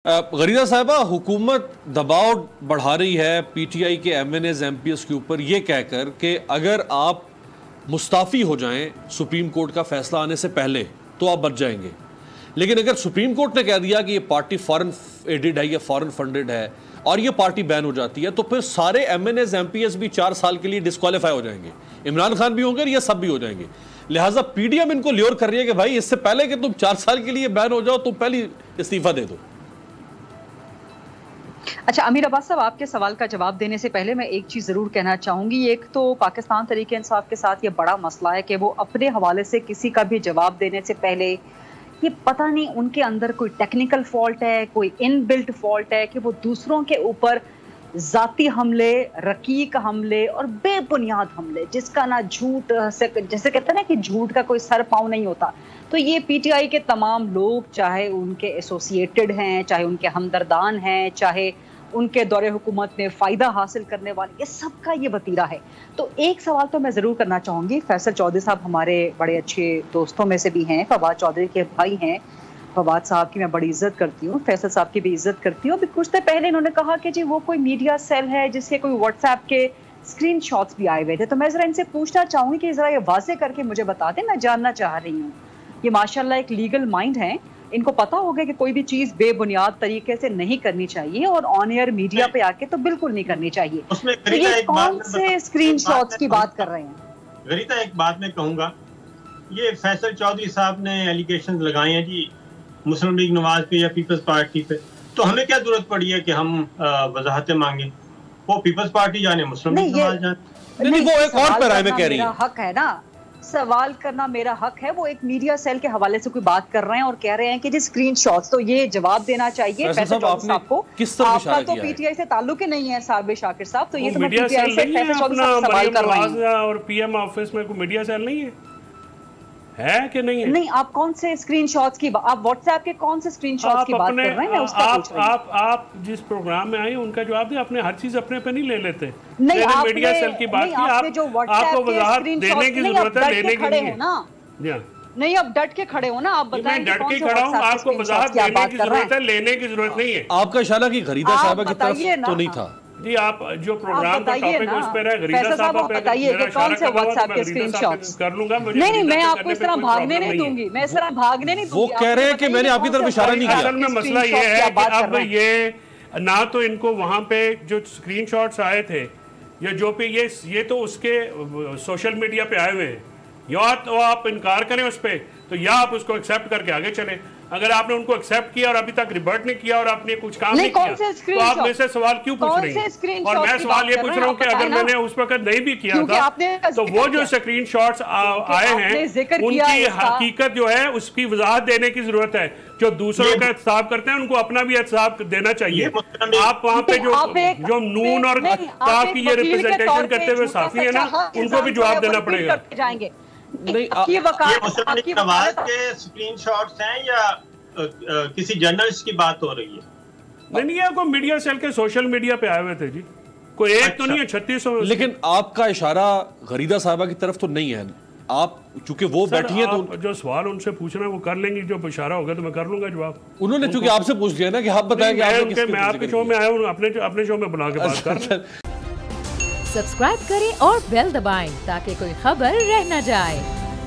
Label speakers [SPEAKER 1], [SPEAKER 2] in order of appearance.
[SPEAKER 1] गरीदा साहिबा, हुकूमत दबाव बढ़ा रही है पीटीआई के एमएनएज एमपीएस के ऊपर ये कहकर कि अगर आप मुस्ताफ़ी हो जाएं सुप्रीम कोर्ट का फैसला आने से पहले तो आप बच जाएंगे। लेकिन अगर सुप्रीम कोर्ट ने कह दिया कि ये पार्टी फॉरेन एडेड है या फॉरेन फंडेड है और ये पार्टी बैन हो जाती है तो फिर सारे एमएनएज एमपीएस भी 4 साल के लिए डिस्क्वालीफाई हो जाएंगे। इमरान खान भी होंगे, ये सब भी हो जाएंगे। लिहाजा पीडीएम इनको ल्योर कर रही है कि भाई इससे पहले कि तुम 4 साल के लिए बैन हो जाओ तुम पहले इस्तीफा दे दो।
[SPEAKER 2] अच्छा अमीर अब्बास साहब, आपके सवाल का जवाब देने से पहले मैं एक चीज़ ज़रूर कहना चाहूँगी। एक तो पाकिस्तान तरीके इंसाफ के साथ ये बड़ा मसला है कि वो अपने हवाले से किसी का भी जवाब देने से पहले ये पता नहीं उनके अंदर कोई टेक्निकल फॉल्ट है, कोई इनबिल्ट फॉल्ट है कि वो दूसरों के ऊपर ज़ाती हमले, रकीक हमले और बेबुनियाद हमले, जिसका ना झूठ जैसे कहते हैं ना कि झूठ का कोई सर पाँव नहीं होता, तो ये पीटीआई के तमाम लोग, चाहे उनके एसोसिएटेड हैं, चाहे उनके हमदर्दान हैं, चाहे उनके दौरे हुकूमत में फ़ायदा हासिल करने वाले, ये सबका ये वतीरा है। तो एक सवाल तो मैं ज़रूर करना चाहूँगी। फैसल चौधरी साहब हमारे बड़े अच्छे दोस्तों में से भी हैं, फवाद चौधरी के भाई हैं। फवाद साहब की मैं बड़ी इज्जत करती हूँ, फैसल साहब की भी इज्जत करती हूँ। अभी कुछ देर पहले इन्होंने कहा कि जी वो कोई मीडिया सेल है जिसके कोई व्हाट्सएप के स्क्रीनशॉट्स भी आए हुए थे। तो मैं ज़रा इनसे पूछना चाहूँगी कि ज़रा ये वाज़े करके मुझे बता दें, मैं जानना चाह रही हूँ। ये माशाल्लाह एक लीगल माइंड है, इनको पता होगा कि कोई भी चीज़ बेबुनियाद तरीके से नहीं करनी चाहिए और ऑन एयर मीडिया पे आके तो बिल्कुल नहीं करनी चाहिए। तो ये कौन से स्क्रीनशॉट्स की बात कर रहे हैं?
[SPEAKER 3] गरीता, एक बात मैं कहूँगा, ये फैसल चौधरी साहब ने एलिगेशन लगाए हैं जी मुस्लिम लीग नवाज पे या पीपल्स पार्टी पे, तो हमें क्या जरूरत पड़ी है कि हम वजाहतें मांगे? वो पीपल्स पार्टी जाने, मुस्लिम लीग नवाज जाने।
[SPEAKER 1] नहीं, वो एक और पैराए में कह रही है।
[SPEAKER 2] हक है ना, सवाल करना मेरा हक है। वो एक मीडिया सेल के हवाले से कोई बात कर रहे हैं और कह रहे हैं कि जी स्क्रीनशॉट्स, तो ये जवाब देना चाहिए फैसल चौधरी साहब को। आपका तो पीटीआई से ताल्लुक ही नहीं है साबिर शाकिर साहब, तो ये तो
[SPEAKER 4] मीडिया सेल नहीं है अपना
[SPEAKER 2] सवाल कर रहे हैं।
[SPEAKER 4] और पीएम ऑफिस में कोई मीडिया सेल नहीं है कि नहीं है?
[SPEAKER 2] नहीं, आप कौन से स्क्रीनशॉट्स की, आप व्हाट्सएप के कौन से स्क्रीनशॉट्स की बात कर रहे हैं? मैं उसका पूछ रही हूं।
[SPEAKER 4] आप जिस प्रोग्राम में आए उनका जवाब दें। अपने हर चीज अपने पे नहीं ले लेते।
[SPEAKER 2] नहीं,
[SPEAKER 4] मीडिया सेल की बात की, आपको वजाहत देने की जरूरत है, लेने की नहीं है।
[SPEAKER 2] नहीं, अब डट के खड़े हो ना, आप बताएं।
[SPEAKER 4] डट के खड़ा हूं, आपको वजाहत देने की जरूरत है, लेने की जरूरत नहीं है।
[SPEAKER 1] आपका इशारा की गरीदा साहब की तरफ तो नहीं था
[SPEAKER 4] जी। आप जो प्रोग्राम का टॉपिक उस पर है,
[SPEAKER 2] गरीदा साहब बताइए कि कौन से व्हाट्सएप के स्क्रीनशॉट्स
[SPEAKER 4] कर लूंगा।
[SPEAKER 2] नहीं, मैं आपको इस तरह भागने नहीं दूंगी, मैं इस तरह भागने नहीं दूंगी।
[SPEAKER 1] वो कह रहे हैं कि मैंने आपकी तरफ इशारा नहीं किया।
[SPEAKER 4] असल में मसला ये है कि अब ये ना तो इनको वहां पे जो स्क्रीनशॉट्स आए थे या जो पे ये तो उसके सोशल मीडिया पे आए हुए हैं, या तो आप इनकार करें उस पर, तो या आप उसको एक्सेप्ट करके आगे चले। अगर आपने उनको एक्सेप्ट किया और अभी तक रिवर्ट नहीं किया और आपने कुछ काम नहीं किया, तो आप मेरे से सवाल क्यों पूछ रही हैं? और मैं सवाल ये पूछ रहा हूँ कि अगर मैंने उस वक्त नहीं भी किया था तो वो जो स्क्रीनशॉट्स आए हैं उनकी हकीकत जो है उसकी वजाहत देने की जरूरत है। जो दूसरों का एहतसाब करते हैं उनको अपना भी एहतसाब देना चाहिए। आप वहाँ पे जो नून और काफ की ये रिप्रेजेंटेशन करते हुए साफी है ना, उनको भी जवाब देना पड़ेगा।
[SPEAKER 3] ये मुस्लिम लीग नवाज के स्क्रीनशॉट्स हैं या किसी जर्नलिस्ट की बात हो रही है?
[SPEAKER 4] नहीं, ये कोई मीडिया सेल के सोशल मीडिया पे आए हुए थे जी, कोई एक तो नहीं है, 3600।
[SPEAKER 1] लेकिन आपका इशारा गरीदा साहिबा की तरफ तो नहीं है। आप चूंकि वो बैठी हैं तो
[SPEAKER 4] जो सवाल उनसे पूछना है वो कर लेंगी, जो इशारा होगा तो मैं कर लूंगा जवाब।
[SPEAKER 1] उन्होंने चूंकि आपसे पूछ लिया ना कि आप बताएं कि
[SPEAKER 4] मैं आपके शो में आया हूँ, अपने शो में बुला के बात कर।
[SPEAKER 5] सब्सक्राइब करें और बेल दबाएं ताकि कोई खबर रह न जाए।